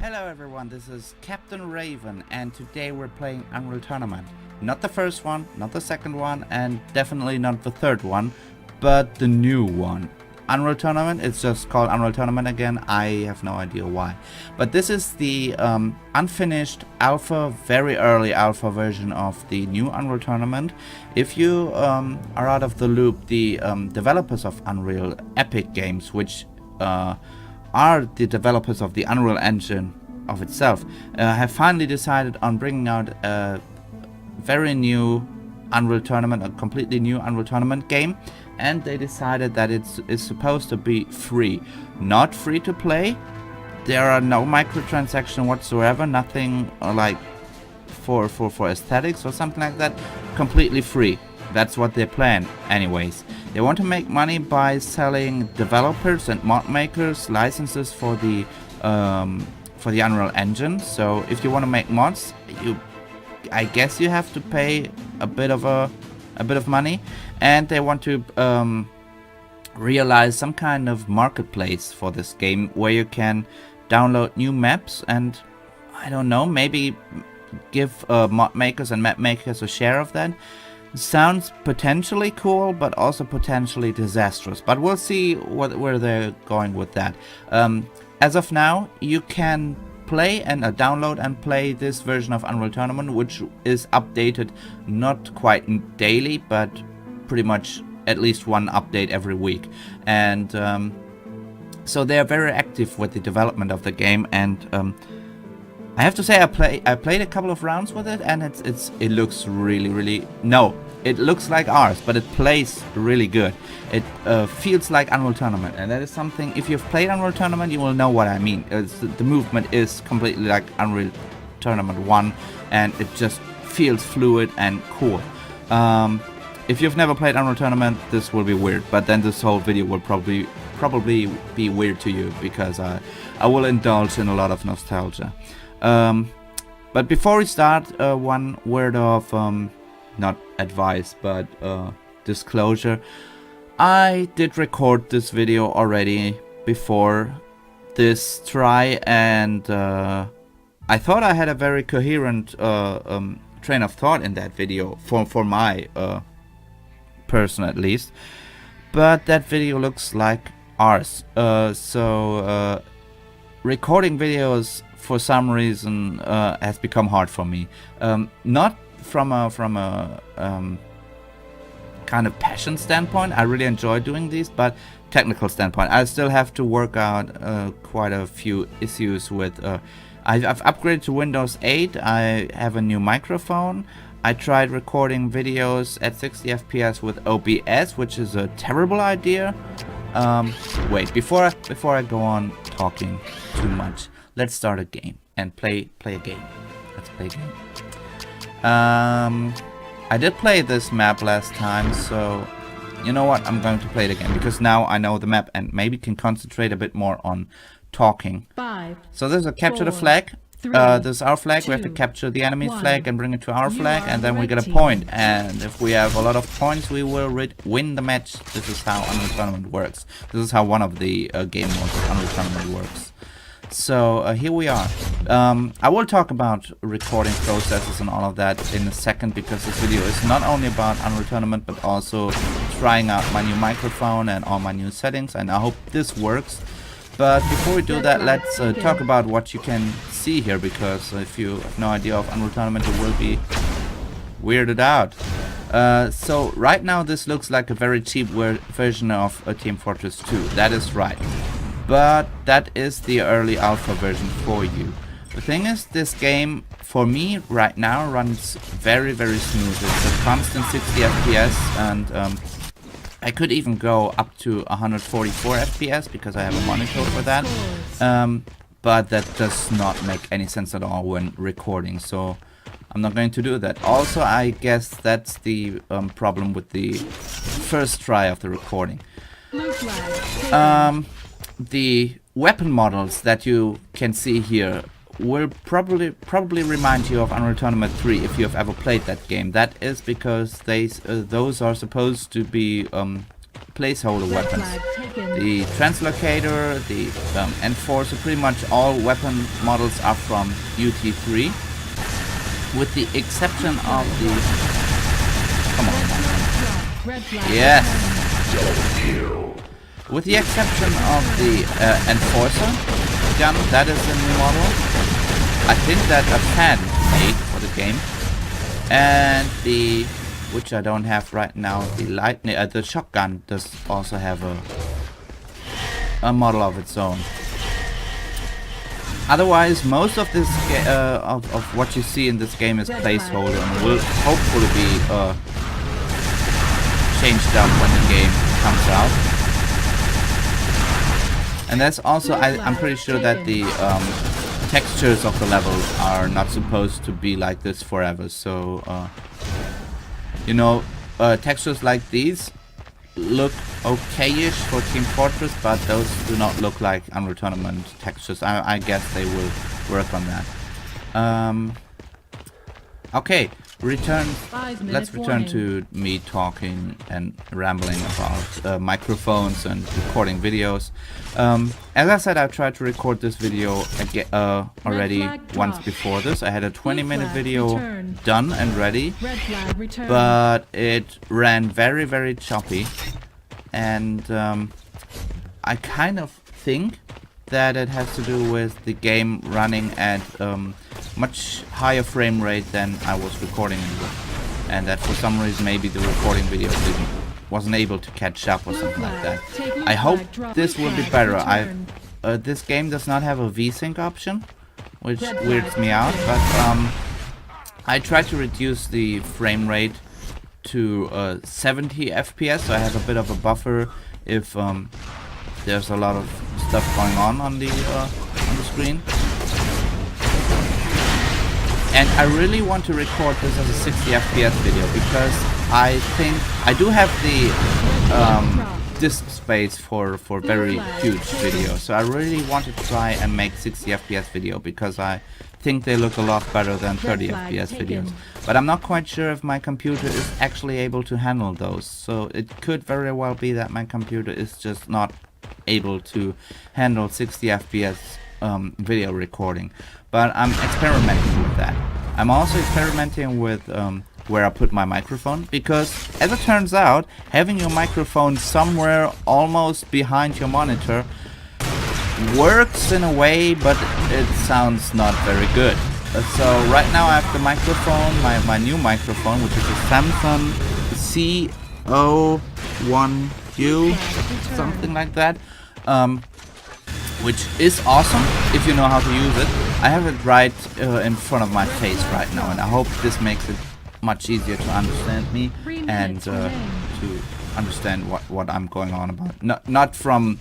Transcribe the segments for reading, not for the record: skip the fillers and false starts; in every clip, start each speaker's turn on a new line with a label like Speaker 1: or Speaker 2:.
Speaker 1: Hello everyone, this is Captain Raven and today we're playing Unreal Tournament. Not the first one, not the second one, and definitely not the third one, but the new one. Unreal Tournament, it's just called Unreal Tournament again, I have no idea why. But this is the unfinished alpha, very early alpha version of the new Unreal Tournament. If you are out of the loop, the developers of Unreal, Epic Games, which are the developers of the Unreal Engine of itself, have finally decided on bringing out a very new Unreal Tournament, a completely new Unreal Tournament game, and they decided that it's supposed to be free, not free to play. There are no microtransactions whatsoever, nothing like for aesthetics or something like that. Completely free. That's what they plan anyways. They want to make money by selling developers and mod makers licenses for the Unreal Engine. So if you want to make mods, I guess you have to pay a bit of money, and they want to realize some kind of marketplace for this game where you can download new maps and, I don't know, maybe give mod makers and map makers a share of that. Sounds potentially cool, but also potentially disastrous. But we'll see where they're going with that. As of now, you can play and download and play this version of Unreal Tournament, which is updated not quite daily, but pretty much at least one update every week. And so they are very active with the development of the game. And I have to say, I played a couple of rounds with it, and it looks really no. It looks like ours, but it plays really good. It feels like Unreal Tournament, and that is something. If you've played Unreal Tournament, you will know what I mean. The movement is completely like Unreal Tournament 1, and it just feels fluid and cool. If you've never played Unreal Tournament, this will be weird, but then this whole video will probably be weird to you, because I will indulge in a lot of nostalgia. But before we start, one word of not advice, but disclosure. I did record this video already before this try, and I thought I had a very coherent train of thought in that video, for my person at least, but that video looks like ours. So recording videos for some reason has become hard for me. Not from a kind of passion standpoint. I really enjoy doing these, but technical standpoint, I still have to work out quite a few issues with. I've upgraded to Windows 8. I have a new microphone. I tried recording videos at 60 FPS with OBS, which is a terrible idea. Wait, before I go on talking too much, let's start a game and play a game. Let's play a game. I did play this map last time, so you know what? I'm going to play it again, because now I know the map and maybe can concentrate a bit more on talking. So there's a capture the flag. This is our flag. We have to capture the enemy flag and bring it to our flag, and then we get a point. And if we have a lot of points, we will win the match. This is how Unreal Tournament works. This is how one of the game modes of Unreal Tournament works. So here we are. I will talk about recording processes and all of that in a second, because this video is not only about Unreal Tournament, but also trying out my new microphone and all my new settings, and I hope this works. But before we do that, let's talk about what you can see here, because if you have no idea of Unreal Tournament, you will be weirded out. So right now this looks like a very cheap version of Team Fortress 2. That is right. But that is the early alpha version for you. The thing is, this game for me right now runs very smooth. It's a constant 60 FPS, and I could even go up to 144 FPS because I have a monitor for that. But that does not make any sense at all when recording, so I'm not going to do that. Also, I guess that's the problem with the first try of the recording. The weapon models that you can see here will probably remind you of Unreal Tournament 3 if you have ever played that game. That is because those are supposed to be placeholder
Speaker 2: Red
Speaker 1: weapons.
Speaker 2: flag taken.
Speaker 1: The Translocator, the Enforcer, pretty much all weapon models are from UT3, with the exception of the... Come on.
Speaker 2: Red flag.
Speaker 1: Yes! With the exception of the Enforcer gun, that is a new model. I think that a fan made for the game. And the, which I don't have right now, the shotgun does also have a model of its own. Otherwise, most of this of what you see in this game is placeholder and will hopefully be changed up when the game comes out. And that's also, I'm pretty sure that the textures of the levels are not supposed to be like this forever. So, you know, textures like these look okay-ish for Team Fortress, but those do not look like Unreal Tournament textures. I guess they will work on that. Okay, let's return to me talking and rambling about microphones and recording videos. As I said, I tried to record this video already once before this. I had a 20-minute video done and ready, but it ran very, very choppy. And I kind of think that it has to do with the game running at much higher frame rate than I was recording it with, and that for some reason maybe the recording video wasn't able to catch up or something like that. I hope this will be better. This game does not have a VSync option, which weirds me out, but I tried to reduce the frame rate to 70 FPS, so I have a bit of a buffer if there's a lot of stuff going on the screen. And I really want to record this as a 60 FPS video because I think I do have the disk space for very huge videos. So I really want to try and make 60 FPS video because I think they look a lot better than 30 FPS videos. But I'm not quite sure if my computer is actually able to handle those. So it could very well be that my computer is just not able to handle 60 FPS video recording. But I'm experimenting with that. I'm also experimenting with where I put my microphone, because as it turns out, having your microphone somewhere almost behind your monitor works in a way, but it sounds not very good. So right now I have the microphone, my new microphone, which is a Samsung CO1U, something like that. Which is awesome if you know how to use it. I have it right in front of my face right now, and I hope this makes it much easier to understand me and to understand what I'm going on about. Not from...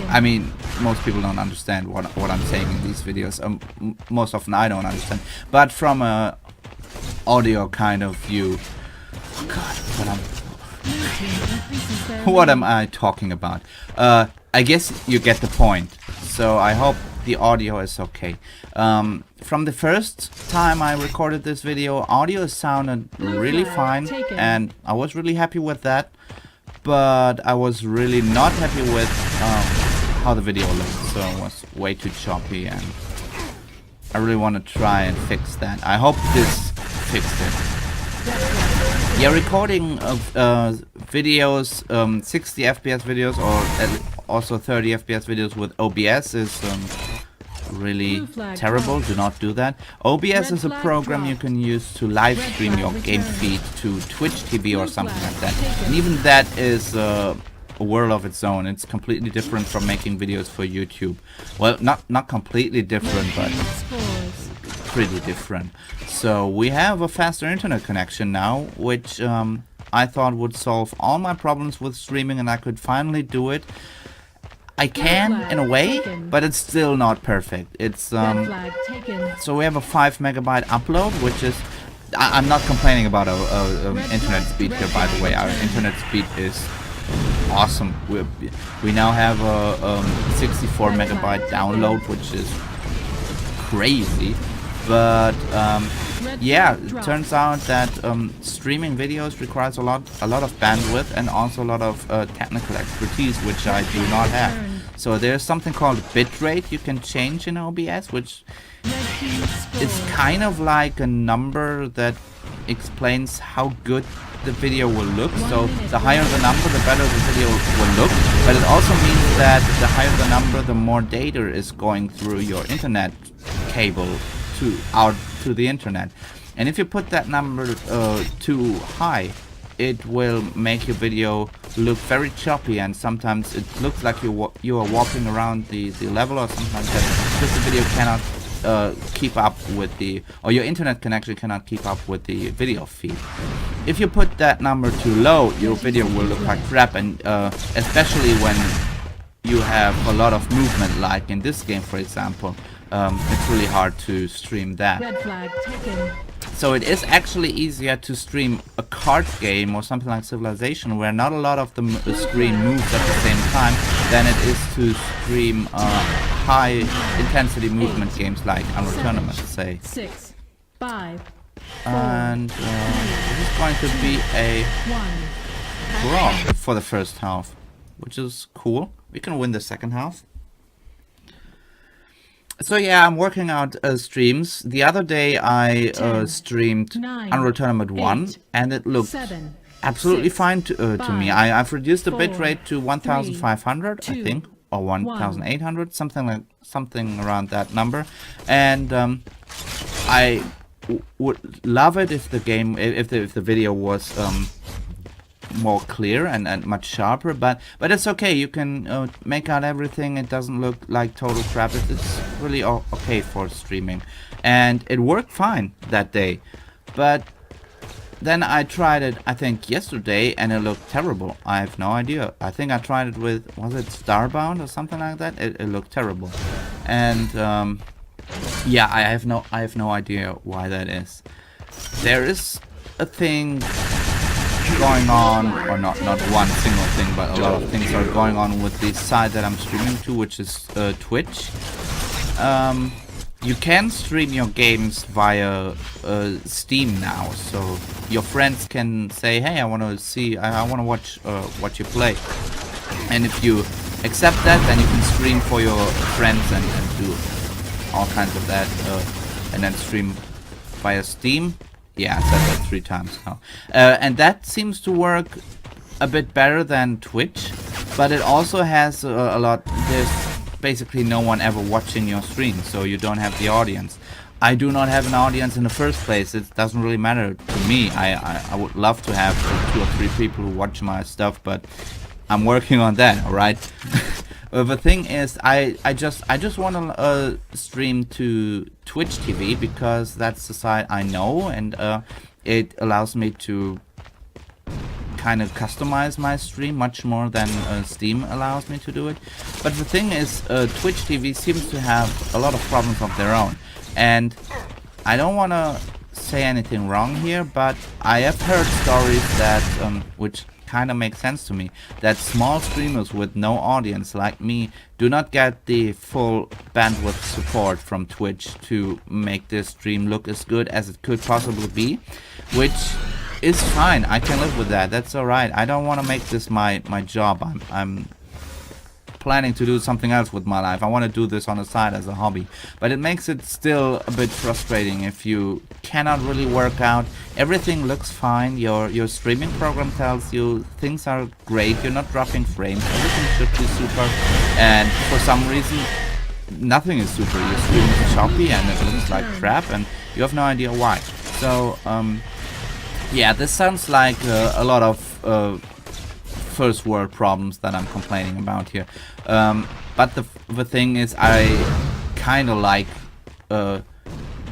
Speaker 1: I mean, most people don't understand what I'm saying in these videos. Most often I don't understand. But from a audio kind of view... Oh God, what am I talking about? I guess you get the point. So I hope the audio is okay. From the first time I recorded this video, audio sounded really fine, and I was really happy with that. But I was really not happy with how the video looked. So it was way too choppy, and I really want to try and fix that. I hope this fixed it. Yeah, recording of videos, 60 FPS videos or also 30 FPS videos with OBS is really terrible. Do not do that. OBS is a program you can use to live stream your game feed to Twitch TV or something like that. And even that is a world of its own. It's completely different from making videos for YouTube. Well, not completely different, but pretty different. So we have a faster internet connection now, which I thought would solve all my problems with streaming, and I could finally do it. I can in a way, but it's still not perfect. It's so we have a 5 megabyte upload, which is I'm not complaining about our internet speed here, by the way. Our internet speed is awesome. We now have a 64 megabyte download, which is crazy. But yeah, it turns out that streaming videos requires a lot of bandwidth and also a lot of technical expertise, which I do not have. So there's something called bitrate you can change in OBS, which is kind of like a number that explains how good the video will look. So the higher the number, the better the video will look. But it also means that the higher the number, the more data is going through your internet cable out to the internet. And if you put that number too high, it will make your video look very choppy, and sometimes it looks like you are walking around the level or something like that, because the video cannot keep up with or your internet connection cannot keep up with the video feed. If you put that number too low, your video will look like crap, and especially when you have a lot of movement, like in this game, for example, it's really hard to stream that.
Speaker 2: Red flag taken.
Speaker 1: So it is actually easier to stream a card game or something like Civilization, where not a lot of the screen moves at the same time, than it is to stream high intensity movement games like Unreal Tournament, say.
Speaker 2: 6, 5, 4,
Speaker 1: And this is going to be a
Speaker 2: 1.
Speaker 1: draw for the first half, which is cool. We can win the second half. So yeah, I'm working out streams. The other day I
Speaker 2: 10,
Speaker 1: streamed
Speaker 2: 9,
Speaker 1: Unreal Tournament 1,
Speaker 2: 8,
Speaker 1: and it looked
Speaker 2: 7,
Speaker 1: absolutely
Speaker 2: 6,
Speaker 1: fine to me.
Speaker 2: 5,
Speaker 1: I've reduced the
Speaker 2: 4,
Speaker 1: bitrate to 1500,
Speaker 2: 3,
Speaker 1: I think, or
Speaker 2: 1,
Speaker 1: 1800, something around that number. And I would love it if the game, if the video was more clear and much sharper, but it's okay. You can make out everything. It doesn't look like total crap. It's really okay for streaming, and it worked fine that day. But then I tried it, I think yesterday, and it looked terrible. I have no idea. I think I tried it with, was it Starbound or something like that? It looked terrible, and yeah, I have no idea why that is. There is a thing going on, or not one single thing, but a lot of things are going on with the site that I'm streaming to, which is Twitch. You can stream your games via Steam now, so your friends can say, hey, I want to see, I want to watch what you play, and if you accept that, then you can stream for your friends and do all kinds of that, and then stream via Steam. Yeah, I said that 3 times now. And that seems to work a bit better than Twitch, but it also has a lot, there's basically no one ever watching your stream, so you don't have the audience. I do not have an audience in the first place. It doesn't really matter to me. I would love to have 2 or 3 people who watch my stuff, but I'm working on that, alright? The thing is, I just want to stream to Twitch TV, because that's the site I know, and it allows me to kind of customize my stream much more than Steam allows me to do it. But the thing is, Twitch TV seems to have a lot of problems of their own, and I don't want to say anything wrong here, but I have heard stories that which kind of makes sense to me, that small streamers with no audience like me do not get the full bandwidth support from Twitch to make this stream look as good as it could possibly be, which is fine. I can live with that. That's alright. I don't want to make this my job. I'm planning to do something else with my life. I want to do this on the side as a hobby, but it makes it still a bit frustrating if you cannot really work out. Everything looks fine. Your streaming program tells you things are great. You're not dropping frames. Everything should be super, and for some reason nothing is super. Your stream is choppy and it looks like crap, and you have no idea why. So yeah, this sounds like a lot of first world problems that I'm complaining about here, but the thing is, I kind of like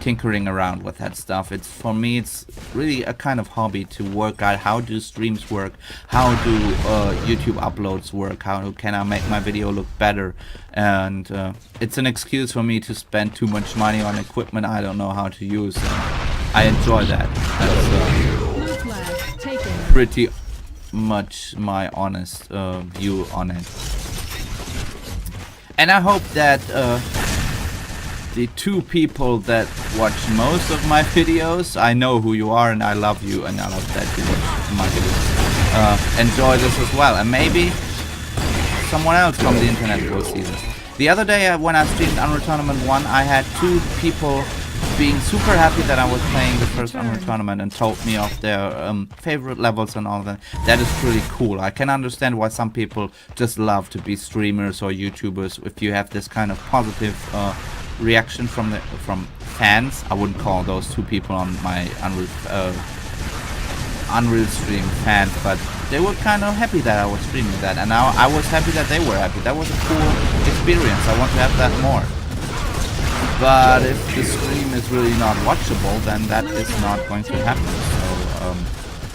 Speaker 1: tinkering around with that stuff. It's, for me, it's really a kind of hobby to work out how do streams work, how do YouTube uploads work, how can I make my video look better, and it's an excuse for me to spend too much money on equipment I don't know how to use. I enjoy that. That's pretty much my honest view on it, and I hope that the two people that watch most of my videos, I know who you are, and I love you, and I love that you watch my videos. Enjoy this as well, and maybe someone else from the internet will see this. The other day when I streamed Unreal Tournament 1, I had two people being super happy that I was playing the first Unreal Tournament and told me of their favorite levels and all that. That is pretty cool. I can understand why some people just love to be streamers or YouTubers. If you have this kind of positive reaction from fans, I wouldn't call those two people on my Unreal stream fans, but they were kind of happy that I was streaming that, and now I was happy that they were happy. That was a cool experience. I want to have that more. But if the stream is really not watchable, then that is not going to happen. So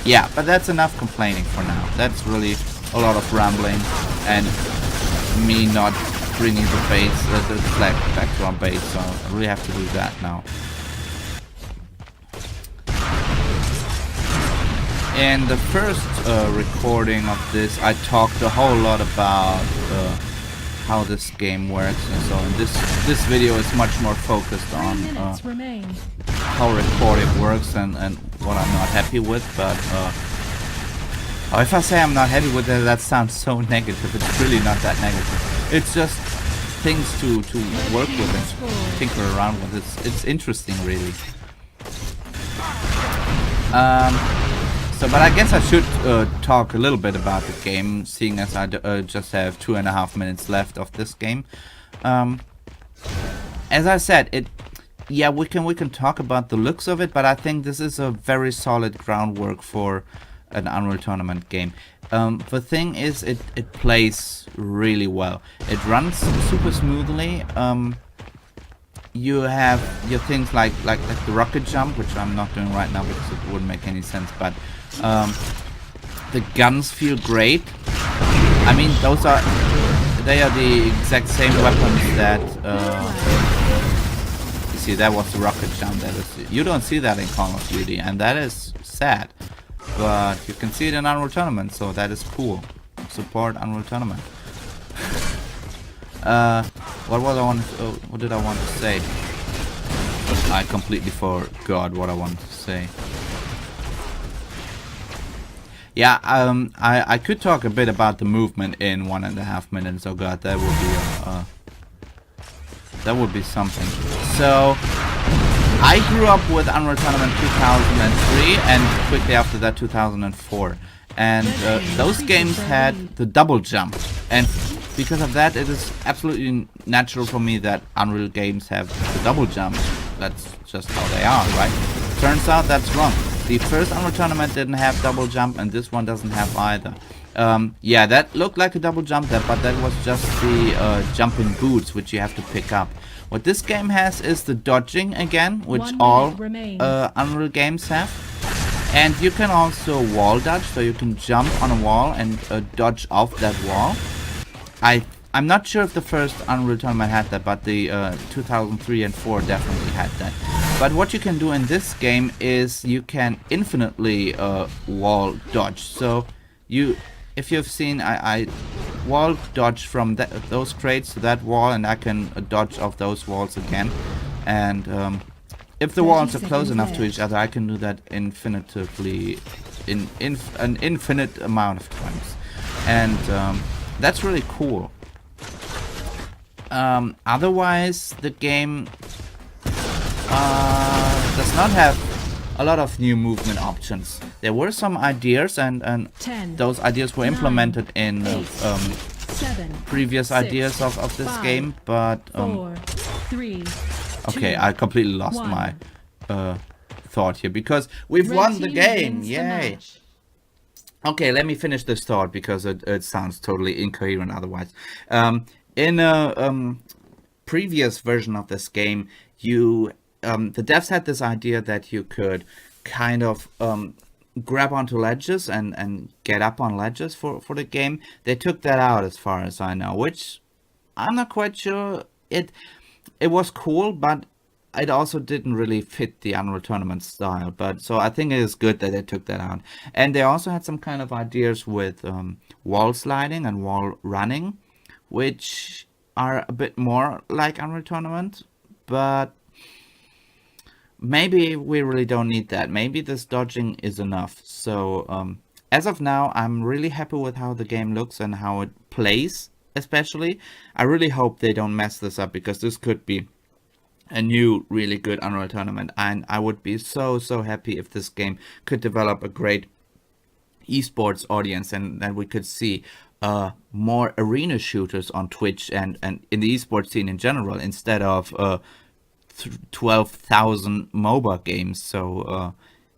Speaker 1: yeah, but that's enough complaining for now. That's really a lot of rambling and me not bringing the base, the flag back to our base. So I really have to do that now. In the first recording of this, I talked a whole lot about how this game works, and so in this video is much more focused on how recording works and what I'm not happy with. But if I say I'm not happy with it, that sounds so negative. It's really not that negative. It's just things to work with and tinker around with. It's interesting, really. So, but I guess I should talk a little bit about the game, seeing as I just have 2.5 minutes left of this game. As I said, yeah, we can talk about the looks of it, but I think this is a very solid groundwork for an Unreal Tournament game. The thing is, it plays really well. It runs super smoothly. You have your things like the rocket jump, which I'm not doing right now because it wouldn't make any sense, but the guns feel great. I mean, they are the exact same weapons that you see. That was the rocket jump. You don't see that in Call of Duty, and that is sad, but you can see it in Unreal Tournament, so that is cool. Support Unreal Tournament. What did I want to say? I completely forgot what I wanted to say. Yeah, I could talk a bit about the movement in 1.5 minutes. Oh god, that would be something. So I grew up with Unreal Tournament 2003, and quickly after that 2004, and those games had the double jump, and because of that, it is absolutely natural for me that Unreal games have the double jump. That's just how they are, right? Turns out that's wrong. The first Unreal Tournament didn't have double jump, and this one doesn't have either. Yeah, that looked like a double jump there, but that was just the jumping boots, which you have to pick up. What this game has is the dodging again, which all Unreal games have. And you can also wall dodge, so you can jump on a wall and dodge off that wall. I'm not sure if the first Unreal Tournament had that, but the 2003 and 4 definitely had that. But what you can do in this game is you can infinitely wall dodge. So if you've seen, I wall dodge from those crates to that wall, and I can dodge off those walls again. And if the walls are close enough to each other, I can do that infinitively, in an infinite amount of times. And that's really cool. Otherwise, the game does not have a lot of new movement options. There were some ideas, and
Speaker 2: 10,
Speaker 1: those ideas were
Speaker 2: 9,
Speaker 1: implemented in
Speaker 2: 7,
Speaker 1: previous
Speaker 2: 6,
Speaker 1: ideas of this
Speaker 2: 5,
Speaker 1: game, but
Speaker 2: 4, 3,
Speaker 1: okay,
Speaker 2: 2,
Speaker 1: I completely lost
Speaker 2: 1.
Speaker 1: my thought here, because we've
Speaker 2: Red
Speaker 1: won the
Speaker 2: team
Speaker 1: game.
Speaker 2: wins the
Speaker 1: Yay!
Speaker 2: match.
Speaker 1: Okay, let me finish this thought because it sounds totally incoherent otherwise. In a previous version of this game, the devs had this idea that you could kind of grab onto ledges and get up on ledges for the game. They took that out as far as I know, which I'm not quite sure. It was cool, but it also didn't really fit the Unreal Tournament style. But so I think it is good that they took that out. And they also had some kind of ideas with wall sliding and wall running, which are a bit more like Unreal Tournament. but maybe we really don't need that. Maybe this dodging is enough. So as of now, I'm really happy with how the game looks and how it plays, especially. I really hope they don't mess this up, because this could be a new really good Unreal Tournament, and I would be so happy if this game could develop a great esports audience, and that we could see more arena shooters on Twitch and in the esports scene in general, instead of 12,000 MOBA games. So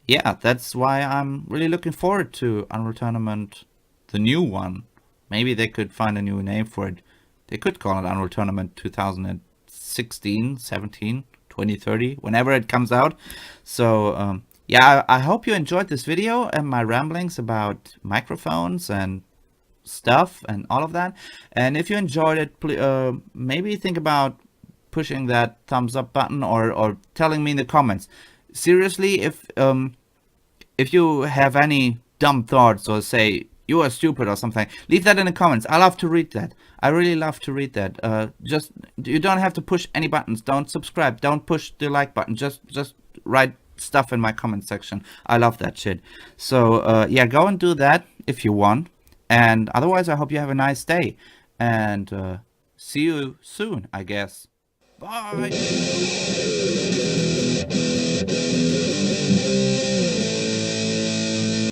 Speaker 1: yeah, that's why I'm really looking forward to Unreal Tournament, the new one. Maybe they could find a new name for it. They could call it Unreal Tournament 2016, 17, 2030, whenever it comes out. So yeah, I hope you enjoyed this video and my ramblings about microphones and stuff and all of that. And if you enjoyed it, maybe think about pushing that thumbs up button, or telling me in the comments. Seriously, if you have any dumb thoughts, or say you are stupid or something, leave that in the comments. I love to read that. I really love to read that. Just, you don't have to push any buttons. Don't subscribe. Don't push the like button. Just write stuff in my comment section. I love that shit. So yeah, go and do that if you want. And otherwise, I hope you have a nice day. And see you soon, I guess. Bye.